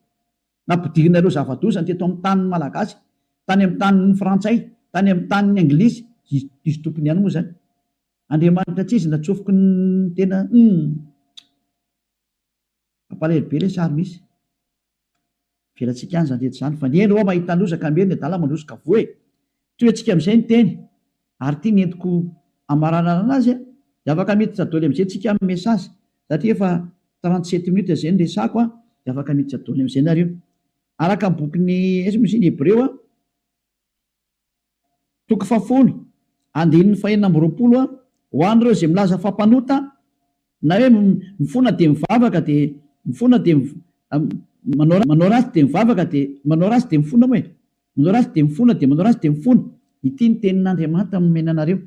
nampidirinareo zavadozany teto amin'ny tanin'ny malagasy, tany amin'ny tanin'ny frantsay, tany amin'ny tanin'ny anglisy, izy tompony ihany moa zany. Andriamanitra tsy izy natsofoky ny tena ampalahelo be le sary misy velatsika any zany rehetra zany, fa ny eny ao mahita lozaka meny adala mandrosika voe toetsika amin'izay ny teny ary tia ny entiko amaranana anazy de afaka miditra daholo amin'izay tsika amin'ny mesazy satria efa 37 minutes izay ny resako de afaka miditra daholo amin'izay nareo araka ny bokyny misy ny Hebreo toko 10 andininy 420 ho an'ireo izay milaza fampanota na hoe mifona de mivavaka de mifona de manao ratsy de mivavaka de manao ratsy de mifona moa manao ratsy de mifona de manao ratsy de mifona. Ity ny tenin'Andriamanitra nomena anareo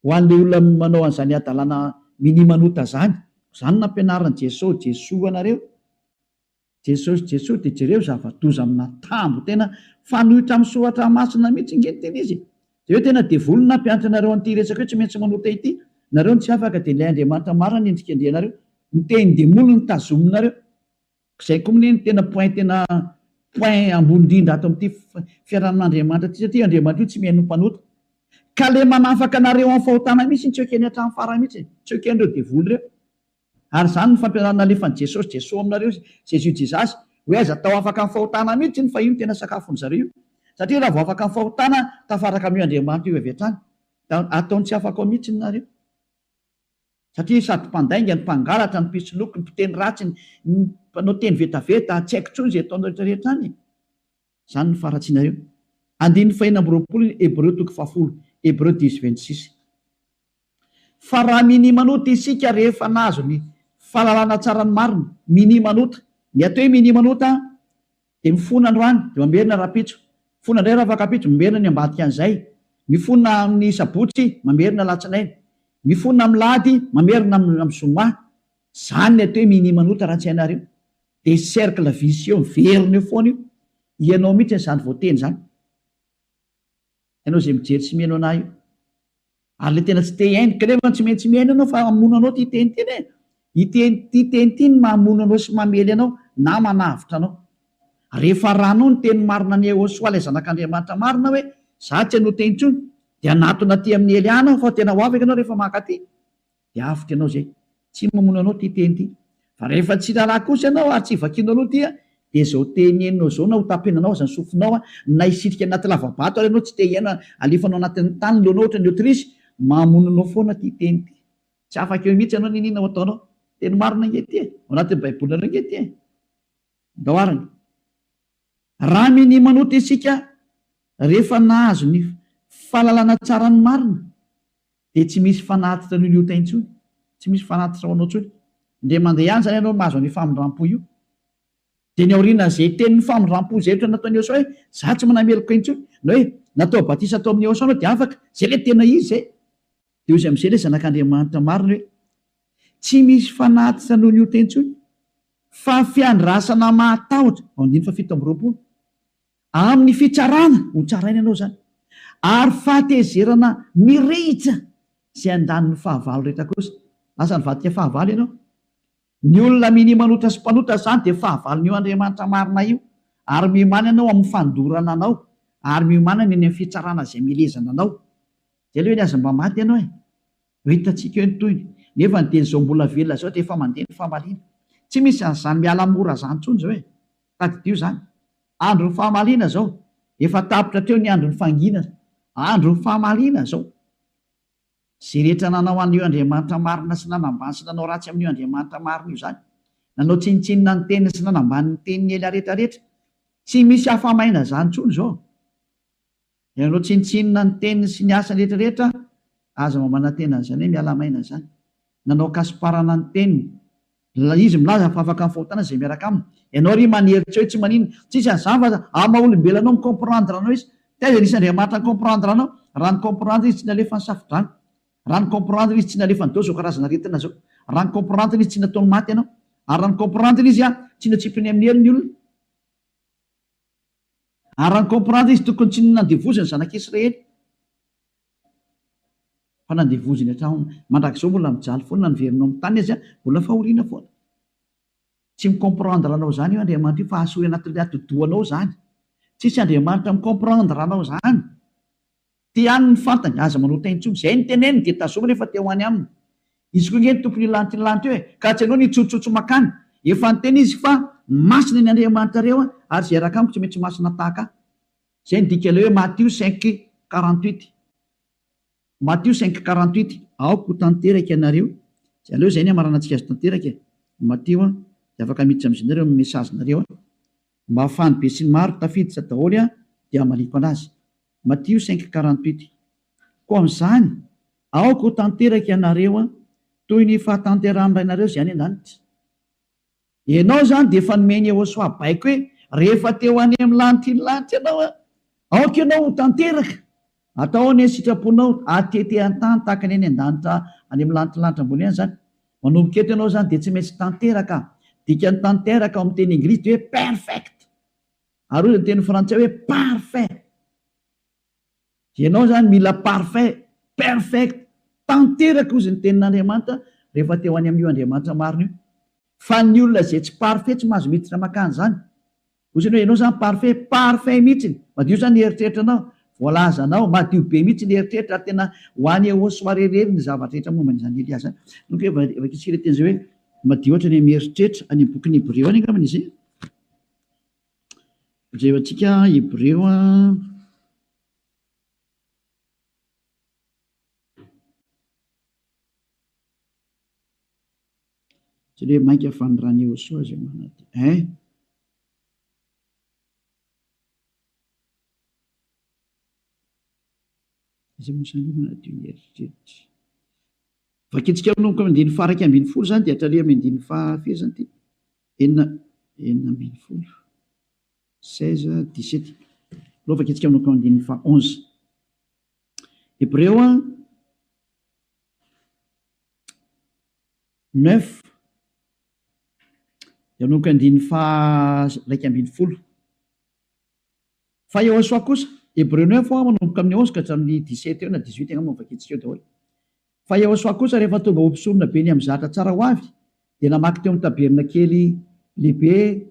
ho an'ilay olona manao an'izany adalana minimanota zany nampianaran'i Jesosy anareo. Jesosy de jereo zava-doza amina tambo tena fanohitra amin'ny soratra masina mihitsy nge tena izy de hoe tena devolona nampianatra anareo an'ity resaka hoe tsy maintsy manota ity nareo ny tsy afaka de ilay Andriamanitra marina endrika andrianareo ny teny demolony ny tazominareo izay koa mine ny tena point ambony indrindra ato amin'ity fiarahan'Andriamanitra ty satria Andriamanitra io tsy mihaino mpanota ka le manafaka anareo amin'ny fahotana mihitsy ny tsy ekeny hatramin'ny farany mihitsy tsy eken'ireo devoly reo ary zany ny fampianarana alefan'i Jesosy aminareo Jesasy hoe aiza tao afaka amin'ny fahotana mihitsy ny fa io ny tena sakafony zareo satria raha vao afaka amin'ny fahotana tafaraka amin'io Andriamanitra io avy hatrany ataony tsy afaka ao mihitsy nareo satria sady mpandainga ny mpangalatra ny mpisoloky ny mpiteny ratsy ny mpanao teny vetaveta tsy haiko tsony izay ataonao rehetrarehetra any zany ny faratsinareo. Andininy 420 Hebreo toko 10 Hebreo 10:26 fa raha minimanota isika rehefa nazo ny fahalalana tsara ny marina minimanota ny atao hoe minimanota de mifona androany de mamerina rapitso mifona indray raha afaka pitso mamerina ny ambadika an'izay mifona amin'ny sabotsy mamerina latsinainy mifona amin'ny lahady mamerina amin'ny zoma zany ny atao hoe minimanota raha tsy hainareo de cercle vicieux miverina eo foana io ianao mihitsy zany voateny zany ianao zay mijery tsy mihaino anahy io ary le tena tsy te haino kanefa tsy maintsy mihaino anao fa mamono anao ty teny teny ty teny ty ny mamono anao sy mamely anao na manavitra anao rehefa ranao ny teny marina ny Ehosoa ilay zanak'Andriamanitra marina hoe za tsy hanao teny intsony de anatona ty amin'ny Eliana fa tena ho afaka anao rehefa makaty de avitra anao zay tsy mamono anao ty teny ty fa rehefa tsy lalà kosa ianao ary tsy vakino anao ty de zao teny enao zao na ho tapenanao zany sofinao na isitrika anaty lavabato ary anao tsy te hiaina alefanao anatin'ny tany leonao ohatra ny Aotrisy mamono anao foana ty teny ty tsy afaka eo mihitsy anao ninina ho ataonao teny marina nge ty ao anatin'ny baibolinareo nge ty daoarany raha minimanota isika rehefa nahazo ny fahalalana tsara ny marina de tsy misy fanatitra ny liota intsony tsy misy fanatitra ho anao tsony nde mandeha ihany zany ianao mahazo ny famindrampo io de ny aoriana zay tenin'ny famindrampo zay ohatra nataony Ehosoa hoe za tsy manameloko intsony na hoe natao batisa atao amin'ny Ehosoa anao de afaka zay le tena izy zay de ozy amin'izay le zanak'Andriamanitra marina hoe tsy misy fanatitra no liota intsony fa fiandrasana mahatahotra andiny fa 7 amin'ny fitsarana ho tsaraina ianao zany ary fahatezerana mirehitra zay andaniny fahavalo rehetra kosa lasa ny vadika fahavalo ianao ny olona minimanota sy mpanota zany de fahavalony io Andriamanitra marina io ary mimana ianao amin'ny fandorana anao ary mimana ny amin'ny fitsarana zay milezana anao zay le hoe ny aza mba maty ianao ho hitatsika eo ny toyny nefa ny teny zao mbola velona zao de efa mandeha ny famalina tsy misy an'izany miala mora zany tsony zao hoe tadidio zany andron'ny fahamalina zao efa tapitra teo ny andron'ny fanginana andron'ny fahamalina zao zay rehetra nanao an'io Andriamanitra marina sy nanambany sy nanao ratsy amin'io Andriamanitra marina io zany nanao tsinitsinina ny teniny sy nanambany ny teniny ela rehetrarehetra tsy misy hafamaina zany tsony zao nanao tsinitsinina ny teniny sy ny asa rehetrarehetra aza mamana tena zany hoe mialamaina zany nanao kasiparana ny teniny izy milaza fa afaka ny fahotana zay miaraka aminy ianao ry maneritra hoe tsy manino tsisy an'izany fa amaolombelanao micomprendre anao izy taiza nisy Andriamanitra ny comprendre anao raha ny comprendre izy tsy nalefa ny safidrano raha ny comprendre izy tsy nalefa ny dao zao karazana retina zao raha ny comprendre izy tsy nataony maty ianao ary raha ny comprendre izy tsy natsipiny amin'ny heliny olona ary raha ny comprendre izy tokony tsy nandevoziny zanak'Israely fa nandevoziny hatrany mandrakizao mbola mijaly foana na niverinao amin'ny tany izy mbola fahoriana foana tsy micomprendre anao zany io Andriamanitra io fa asory anatin'ny atodoanao zany. Tsisy Andriamanitra micomprendre anao zany. Ty any ny fantany aza manota intsony zay ny teneny dia tazoma rehefa teo any aminy. Izy koa ny tompony lanitra eo ka tsy anao ny tsotsotso makany. Efa ny teny izy fa masina ny Andriamanitra reo ary zay raka amiko tsy maintsy masina tahaka. Zay ny dika le hoe Matthieu 5:48. Matthieu 5:48. Aoko tanteraka ianareo. Zay aleo zay ny amaranantsika azy tanteraka. Matthieu dia afaka miditra amin'izinareo amin'ny mesazinareo mba hafahany be sy ny maro tafiditra daholo dia maliko anazy. Matthieu 5:48. Koa amin'izany aoko tanteraka ianareo toy ny fahatanterahany rainareo zay any an-danitra. Ianao zany dia efa nomeny Iehosoa baiko hoe rehefa teo any amin'ny lanitra iny lanitra ianao aoka ianao ho tanteraka. Atao ny sitraponao atete an-tany tahaka ny any an-danitra any amin'ny lanitra ambony any zany. Manomboka eto ianao zany dia tsy maintsy tanteraka. Dika ny tanteraka ao amin'ny teny anglisy dia hoe perfect. Ary ny teny frantsay hoe parfait. Ianao zany mila parfait, perfect, tanteraka ozy ny tenin'Andriamanitra rehefa teo any amin'io Andriamanitra marina io. Fa ny olona zay tsy parfait tsy mahazo miditra makany zany. Ozy hoe ianao zany parfait mihitsy. Madio zany ny eritreritranao. Voalazanao madio be mihitsy ny eritreritra ary tena ho any Iehosoa rerery ny zavatra rehetra momba n'izany Elias. Donc efa kitsika teny zay hoe madio ohatra ny amin'ny eritreritra any amin'ny bokin'ny Hébreu any angambany izy. Jevantsika Hébreu tsy le mainka fanirany Iehosoa zay manady. Izay mosany manadio ny eritreritra. Vakitsika aminao andiny faraka ambin'ny folo zany dia hatrary amin'ny andiny fahafiry zany ty. Enina ambin'ny folo. 16, 17. Lo vakitsika aminao andiny fa 11. Hébreu 9. Dia aminao andiny fa raika ambin'ny folo. Fa Iehosoa kosa Hébreu 9 manomboka amin'ny 11 ka hatramin'ny 17 eo na 18 angamba vakitsika eo daholo. Fa Iehosoa kosa rehefa tonga ompisorona be ny amin'ny zatra tsara ho avy dia namaky teo amin'ny tabernakely lehibe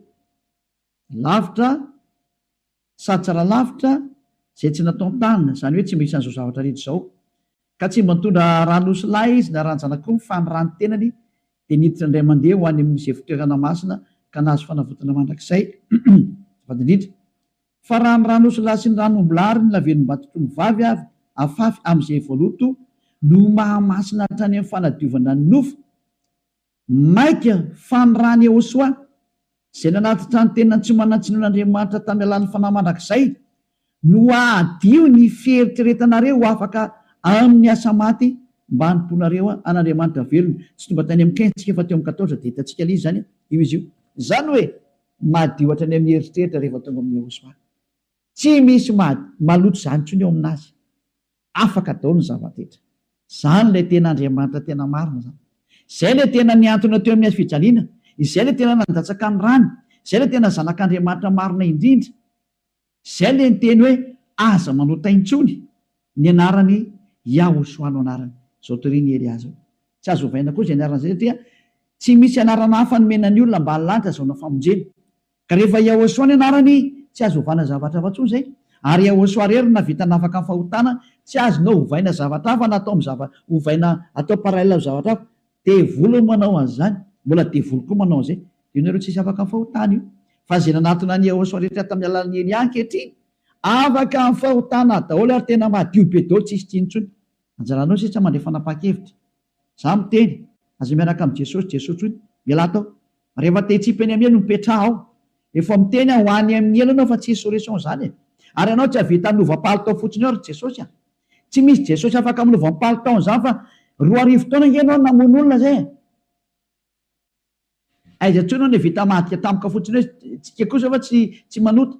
lavitra sady tsara lavitra zay tsy natao tanina, zany hoe tsy misy an'izao zavatra rehetra izao. Ka tsy mba nitondra ranosolahy izy na ranjanak'omby fa ny rano tenany dia niditra indray mandeha ho any amin'izay fitoerana masina ka nahazo fanavotana mandrakizay. Vadindrindra fa raha ny ranosolahy sy ny ranombolary ny lavenom-batotra mivavy avy afafy amin'izay voaloto no mahamasina hatrany amin'ny fanadiovana ny nofo maika fa ny rany Iehosoa zay nanatitra ny tena tsy manatsinoan'Andriamanitra tamin'ny alalan'ny fanahy mandrakizay no adio ny fieritreretanareo afaka amin'ny asa maty mba hanimponareo an'Andriamanitra velona. Tsy tonga tany amin'ny 15 tsika fa teo amin'ny 14 dia hitantsika ilay izy zany io izy io. Zany hoe madio hatrany amin'ny eritreritra rehefa tonga amin'ny Iehosoa. Tsy misy maloto zany intsony eo aminazy. Afaka daholo ny zava-detra. Zany ilay tena Andriamanitra tena marina zany. Izay ilay tena niantona teo amin'ny azy fijaliana. Izay ilay tena nandatsaka ny rano. Izay ilay tena zanak'Andriamanitra marina indrindra. Izay ilay niteny hoe aza manota intsony ny anarany Iehosoa no anarany. Zao toriany Elias. Tsy azo ovaina koa izay anarana izay satria tsy misy anarana hafa nomenany olona mba halanitra zao na famonjena. Ka rehefa Iehosoa ny anarany tsy azo ovana zavatra hafa intsony zay. Ary Iehosoa rery na vita nafaka amin'ny fahotana tsy azonao ovaina zavatra hafa na atao ovaina atao paralèle amin'ny zavatra hafa. Devolo manao an'izany, mbola devolo koa manao an'izay. Io nareo tsisy afaka amin'ny fahotana io. Fa zay nanatona ny Iehosoa rehetra tamin'ny alalan'ny Elia ankehitriny afaka amin'ny fahotana daholo ary tena madio be daholo tsisy tsinontsony. Anjaranao sisa mandray fanapa-kevitra. Za miteny aza miaraka amin'ny Jesosy ony miala tao. Rehefa te hitsipany amin'ny elo mipetraha ao. Efa miteny ho any amin'ny elo anao fa tsy solution zany. Ary anao tsy havita milova-palitao fotsiny ao ry Jesosy. Tsy misy Jesosy afaka milova-palitao zany fa 2 taona ianao namono olona zay. Aiza intsony ny vita madika tampoka fotsiny hoe tsika kosa fa tsy manota.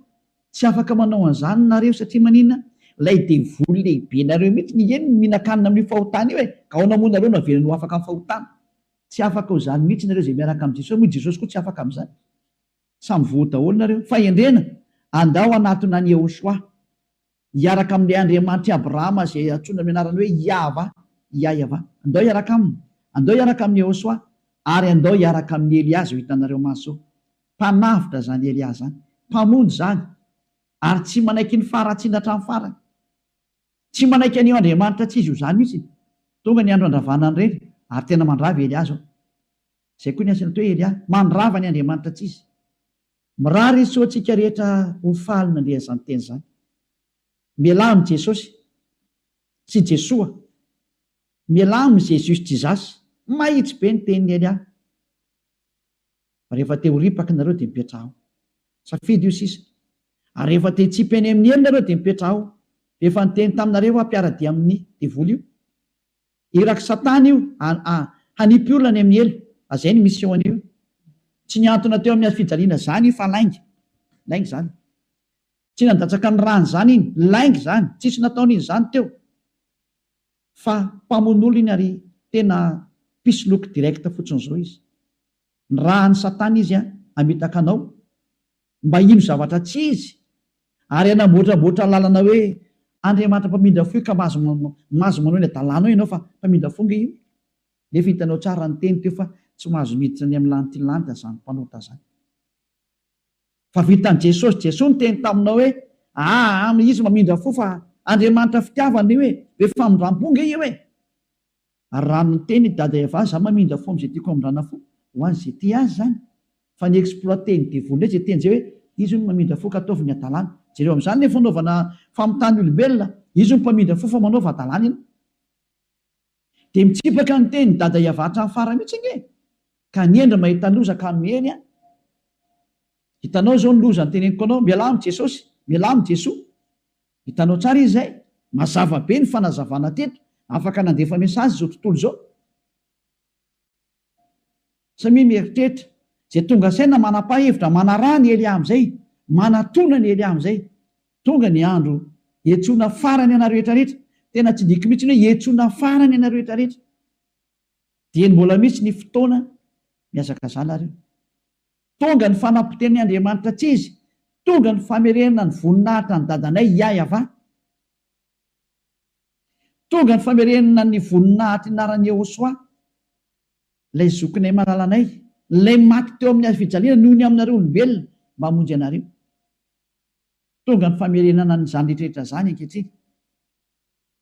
Tsy afaka manao an'izany nareo satria maninona lay devoly lehibe nareo mihitsy ny eny mihinan-kanina amin'ny fahotana io ka ao namono nareo navelany ho afaka amin'ny fahotana. Tsy afaka ho zany mihitsy nareo zay miaraka amin'ny Jesosy. Moa Jesosy koa tsy afaka amin'izany. Samy voa daholo nareo. Fa endrena andao anatona ny Iehosoa hiaraka amin'ilay Andriamanitra Abrahama zay antsoina amin'ny anarany hoe Yahva. Andao hiaraka aminy. Andao hiaraka amin'ny Iehosoa ary andao hiaraka amin'ny Eliazy ho hitanareo maso mpanavitra zany Eliazy zany, mpamonjy zany, ary tsy manaiky ny faratsiana hatramin'ny farany, tsy manaiky an'io Andriamanitra tsy izy io zany mihitsy. Tonga ny andro andravanany reny ary tena mandrava Eliazy ao. Zay koa ny asany atao hoe Elia, mandrava ny Andriamanitra tsy izy. Mirary izy soantsika rehetra ho faly nandeha zany teny zany. Mialamy Jesosy sy Jesoa, mialamy Jesosy Jizasy, mahitsy be ny tenin'ny Elia. Rehefa te ho ripaka nareo dia mipetraha ao, safidy io sisa. Ary rehefa te hitsipy eny amin'ny eny nareo dia mipetraha ao. Rehefa niteny taminareo ampiaradia amin'ny devoly io, iraky Satana io hanipy olona ny amin'ny elo. Azay ny mission io. Tsy niantona teo amin'ny fijaliana zany fa laingy zany. Tsy nandatsaka ny rany zany iny, laingy zany, tsisy nataon'izy zany teo. Fa mpamono olo iny ary tena pisoloky direkta fotsiny zao izy. Ny rahan'ny Satana izy amitaka anao mba ino zavatra tsy izy, ary anamboatraboatra lalana hoe Andriamanitra mpamindra fo ka mazo manao ny adalàna ianao fa mpamindra fonga io. Nefa hitanao tsara ny teny teo fa tsy mahazo miditra ny amin'ny lanitra lanitra zany mpanota zany. Fa vitan'i Jesosy ny teny taminao hoe izy mamindra fo fa Andriamanitra fitiavany hoe be famindram-ponga io hoe. Ary rano ny teny dada Eva za mamindra fo am'izay tiako amindrana fo ho an'izay ty azy zany. Fa ny exploité ny devoly zay teny zay hoe izy no mamindra fo ka ataovy ny adalàna. Jereo amin'izany ny fanaovana famotany olombelona, izy no mpamindra fo fa manaova adalàna iny. Dia mitsipaka ny teny dada Eva hatramin'ny farany mihitsy nge. Ka niendra mahita loza ka miheny. Hitanao zao ny loza ny teneniko anao, mialamy Jesosy, mialamy Jesoa. Hitanao tsara izy zay, mazava be ny fanazavana teto, afaka nandefa mesazy zao tontolo zao. Samy mieritreritra zay tonga saina manapa-hevitra, manarà ny Elia amin'izay, manatona ny Elia amin'izay. Tonga ny andro hiantsoana farany ana rehetrarehetra. Tena tsy diky mihitsy hoe hiantsoana farany ana rehetrarehetra. Dia mbola mihitsy ny fotoana miazakazala reo. Tonga ny fanapiten'ny Andriamanitra tsy izy, tonga ny famerenana ny voninahitra ny dadanay Iayava, tonga ny famerenana ny voninahitra inaran'i Yehosoa, ilay zokinay malalanay, ilay maty teo amin'ny fijaliana noho ny aminareo olombelona mba hamonjy anareo. Tonga ny famerenana nyzany rehetrarehetra zany ankehitriny.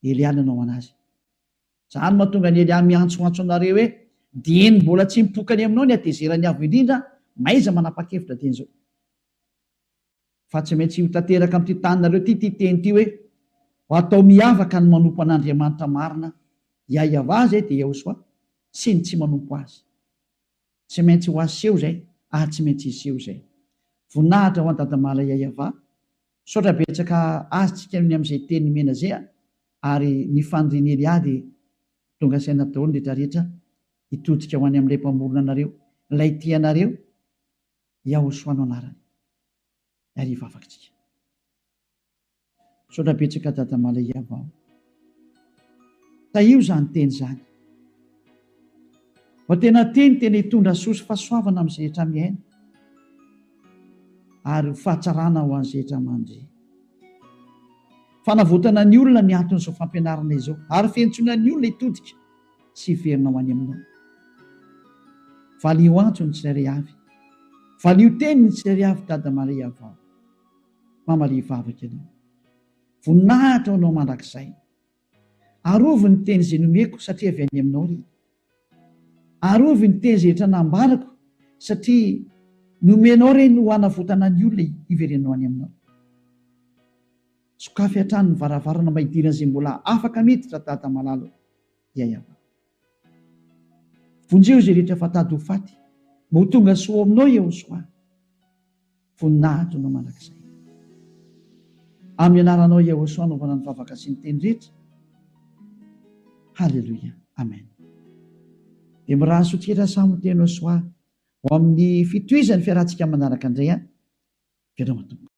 Elia nanao anazy. Zany mahatonga ny Elia miantsoantso anareo hoe dieny mbola tsy mipokany aminao ny atezerany avo indrindra, maiza manapa-kevitra teny zao. Fa tsy maintsy ho tanteraka amin'ity taninareo ty teny ty hoe ho atao miavaka ny manompo an'Andriamanitra marina, Iayava zay dia Yehosoa, sy ny tsy manompo azy. Tsy maintsy ho aseho zay, tsy maintsy iseho zay. Voninahitra ho an-dadamala Iayava, saotra betsaka azy tsika ny amin'izay teny mena zay, ary ny fandriany Elia dia tonga saina daholo rehetra rehetra hitodika ho any amin'ilay mpamorona anareo, ilay tianareo, Yehosoa no anarany. Ariva afakytsika. Saotra betsaka dadamala Iayava. Taio zany teny zany. Fa tena tena hitondra soa sy fahasoavana amin'izay rehetra miaina, ary fahatsarana ho an'izay rehetra mandry. Fanavotana ny olona ny anton'izao fampianarana izao, ary fiantsoana ny olona hitodika sy hiverina ho any aminao. Valio antso ny tsirairay avy, valio teny ny tsirairay avy dadamala Iayava. Mamalia vavaka ianao, voninahitra anao mandrakizay, arovy ny teny izay nomeko satria avy any aminao ry. Arovy ny teny izay rehetra nambarako satria nomenao reny ho hanavotana ny olona hiverenao any aminao. Sokafy hatrany ny varavarana maidirana izay mbola afaka miditra dada malalo Iayava. Vonjeo izay rehetra efa tady ho faty, mba ho tonga soa aminao Yehosoa. Voninahitra anao mandrakizay. Amin'ny anaranao Yehosoa anaovana ny vavaka sy ny teny rehetra. Halleluia. Amen. Dia mirahaso tsika samy teny Yehosoa ho amin'ny fitohizan'ny fiarahantsika manaraka indray. Vedao matomboka.